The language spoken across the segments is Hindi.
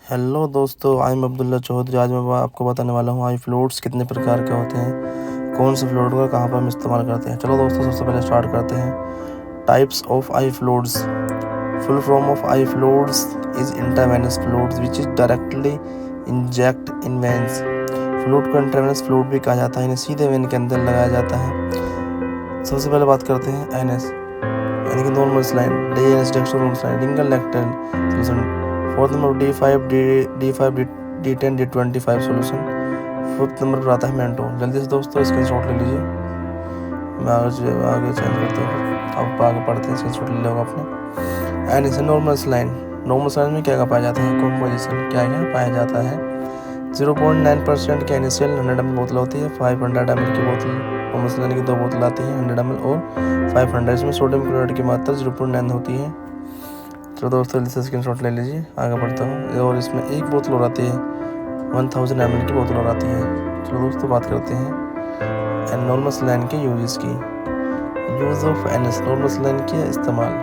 हेलो दोस्तों, आई एम अब्दुल्ला चौधरी। आज मैं आपको बताने वाला हूँ आई फ्लूइड्स कितने प्रकार के होते हैं, कौन से फ्लूइड का कहाँ पर हम इस्तेमाल करते हैं। चलो दोस्तों, सबसे पहले स्टार्ट करते हैं। Types of I fluids. Full form of I fluids is intravenous fluids which is directly inject in veins. Fluid को इंट्रावेनस फ्लूइड भी कहा जाता है, इन्हें सीधे वेन के अंदर लगाया जाता है। सबसे पहले बात करते हैं एनएस यानी कि normal saline, DNS dextro normal saline, Ringer lactate solution. Fourth number D5 D5 D10 D25 solution. Fifth number पर आता है मेंटोल। जल्दी से दोस्तों स्क्रीनशॉट ले लीजिए। मैं आगे चेंज करते हैं, अब आगे पढ़ते हैं। स्क्रीनशॉट ले लो आपने। एंड इसे नॉर्मल सलाइन। नॉर्मल सलाइन में क्या पाया जाता है, कॉम्पोजिशन क्या पाया जाता है। 0.9% की इनिशियल 100 ml बोतल होती है। 500 ml की बोतल नॉर्मल सलाइन की 2 बोतल आती है, 100 ml और 500। इसमें सोडियम क्लोराइड की मात्रा 0.9 होती है। तो दोस्तों इसे स्क्रीनशॉट ले लीजिए, आगे बढ़ता हूँ। और इसमें एक बोतल और आती है, 1000 ml की बोतल और आती है। चलो दोस्तों बात करते हैं नॉर्मल सलाइन के यूजेस की। Use of NS, normal saline के इस्तेमाल।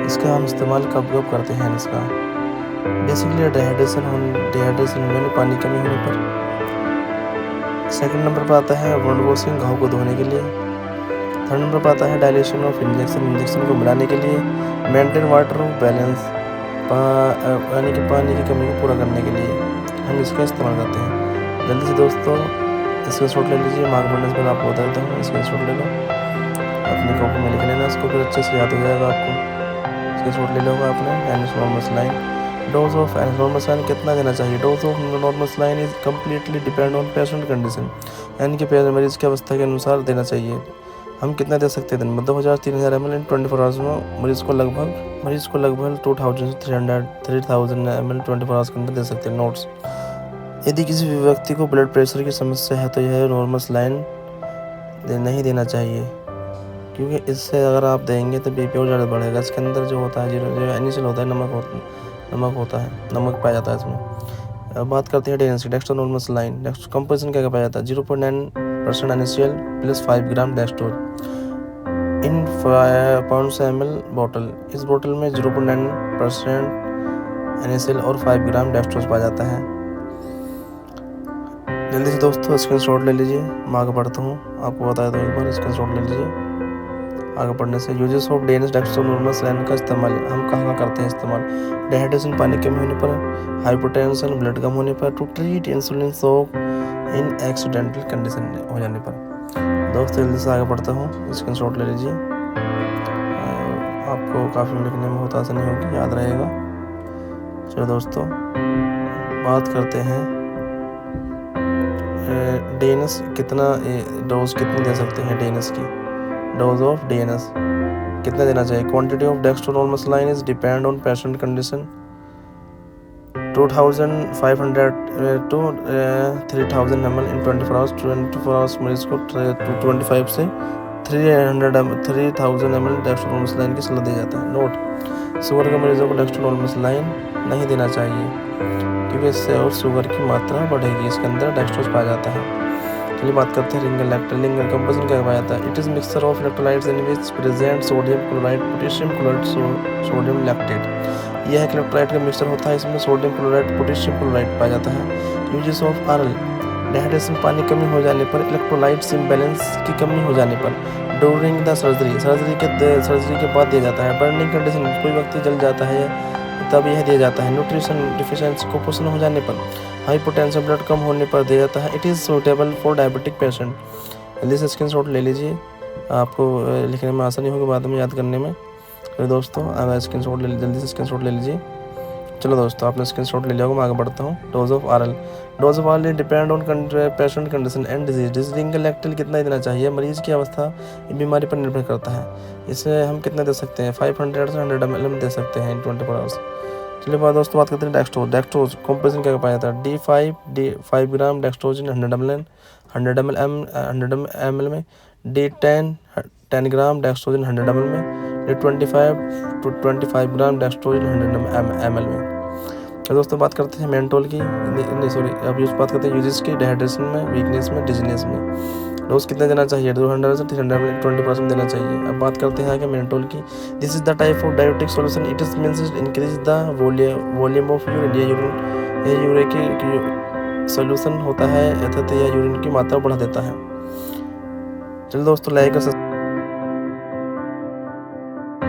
इसका हम इस्तेमाल कब करते हैं एनएस का। बेसिकली डिहाइड्रेशन यानी पानी कमी होने पर। सेकंड नंबर पर आता है वुंड वॉशिंग, घाव को धोने के लिए। थर्ड नंबर पर आता है डायलेशन ऑफ इंजेक्शन को मिलाने के लिए। मेंटेन वाटर बैलेंस, यानी कि पानी की कमी को पूरा करने के लिए हम इसका इस्तेमाल करते हैं। जल्दी से दोस्तों स्क्रीनशॉट ले लीजिए। मार्क बनने से पहले आपको बता देता हूँ, स्क्रीनशॉट ले लो, अपनी कॉपी में लिख लेना इसको, फिर अच्छे से याद हो जाएगा आपको। स्क्रीनशॉट ले लोगे आपने। NS normal saline. Dose of NS normal saline कितना देना चाहिए। Dose of normal saline is completely depend on patient condition, यानी कि मरीज की अवस्था के अनुसार देना चाहिए। हम कितना दे सकते हैं दिन में, 2000-3000 ml इन 24 आवर्स में। मरीज़ को लगभग 2000 से 3000 ml 24 आवर्स के अंदर दे सकते हैं। नोट्स: यदि किसी भी व्यक्ति को ब्लड प्रेशर की समस्या है तो यह नॉर्मल सलाइन नहीं देना चाहिए, क्योंकि इससे अगर आप देंगे तो बीपी और ज़्यादा बढ़ेगा। इसके अंदर जो होता है, जो इनिशियल होता है, नमक होता है, नमक पाया जाता है इसमें। अब बात करते हैं density. Dextro normal saline composition क्या पाया जाता है। 0.9% इनिशियल प्लस 5 ग्राम डेक्स्ट्रोज इन 5 ml बोतल। इस बोतल में 0.9% इनिशियल और 5 ग्राम डेक्स्ट्रोज पाया जाता है। जल्दी से दोस्तों स्क्रीनशॉट ले लीजिए। मैं आगे बढ़ता हूँ, आपको बताया तो एक बार, स्क्रीनशॉट ले लीजिए। आगे बढ़ने से uses of DNS dextro normal saline का इस्तेमाल हम कहाँ करते हैं इस्तेमाल। डिहाइड्रेशन, पानी कमी होने पर। हाइपोटेंशन, ब्लड कम होने पर। To treat insulin shock in accidental condition हो जाने पर। दोस्तों जल्दी से आगे बढ़ता हूँ, स्क्रीनशॉट ले लीजिए। आपको काफ़ी लिखने में होता आसानी होगी, याद रहेगा। चलो दोस्तों बात करते हैं डीएनएस कितना डोज कितनी दे सकते हैं। डीएनएस की डोज ऑफ डीएनएस कितना देना चाहिए। Quantity of dextro normal saline is depend on patient condition. 2500 to 3000 ml in 24 hours. 24 hours मरीज को 25 से 3000 ml डेक्स्ट्रो नॉर्मल सलाइन की सलाह दी जाता है। नोट: शुगर के मरीजों को डेक्स्ट्रो नॉर्मल सलाइन नहीं देना चाहिए, क्योंकि इससे और शुगर की मात्रा बढ़ेगी। इसके अंदर डेक्स्ट्रोज पाया जाता है। चलिए बात करते हैं रिंगल लैक्टेल। रिंगल कंपोजिशन क्या पाया जाता है। It is mixture of electrolytes in which present sodium chloride, potassium chloride, sodium lactate. यह एक इलेक्ट्रोलाइट का मिक्सचर होता है, इसमें सोडियम क्लोराइड, पोटेशियम क्लोराइड पाया जाता है। यूजेस ऑफ आरएल: डिहाइड्रेशन, पानी कमी हो जाने पर। इलेक्ट्रोलाइट्स इम्बैलेंस की कमी हो जाने पर। ड्यूरिंग द सर्जरी, सर्जरी के बाद दिया जाता है। बर्निंग कंडीशन, कोई व्यक्ति जल जाता है तब यह दिया जाता है। न्यूट्रिशन डिफिशियंसी, कुपोषण हो जाने पर। हाइपोटेंशन, ब्लड कम होने पर दिया जाता है। It is suitable for diabetic patient. जल्दी से स्क्रीनशॉट ले लीजिए, आपको लिखने में आसानी होगी, बाद में याद करने में। तो दोस्तों स्क्रीनशॉट ले, जल्दी से स्क्रीनशॉट ले लीजिए। चलो दोस्तों आपने स्क्रीनशॉट ले लिया होगा, मैं आगे बढ़ता हूँ। Dose of RL. Dose of RL depend on patient condition and disease. Ringer lactate कितना देना चाहिए, मरीज की अवस्था बीमारी पर निर्भर करता है। इसे हम कितना दे सकते हैं, 500 से 100 ml दे सकते हैं इन 24 आवर्स। चलिए दोस्तों बात करते हैं डेक्स्ट्रोज। डेक्स्ट्रोज कंपोजिशन क्या पाया जाता है। D5 ग्राम डेक्स्ट्रोज इन 100 ml में। D10 10 ग्राम डेक्स्ट्रोज इन 100 ml में। D25 ग्राम डेक्स्ट्रोज इन 100 ml में। तो दोस्तों बात करते हैं मेंटोल की, बात करते हैं यूजेस की। डिहाइड्रेशन में, वीकनेस में, डिजीनेस में। डोज कितने देना चाहिए, 200 से 320% देना चाहिए। अब बात करते हैं आगे मेनिटोल की। This is the type of diuretic solution, it is means increase the volume of urine. ये यूरिन की सॉल्यूशन होता है अर्थात यह यूरिन की मात्रा बढ़ा देता है। चलिए दोस्तों, लाइक और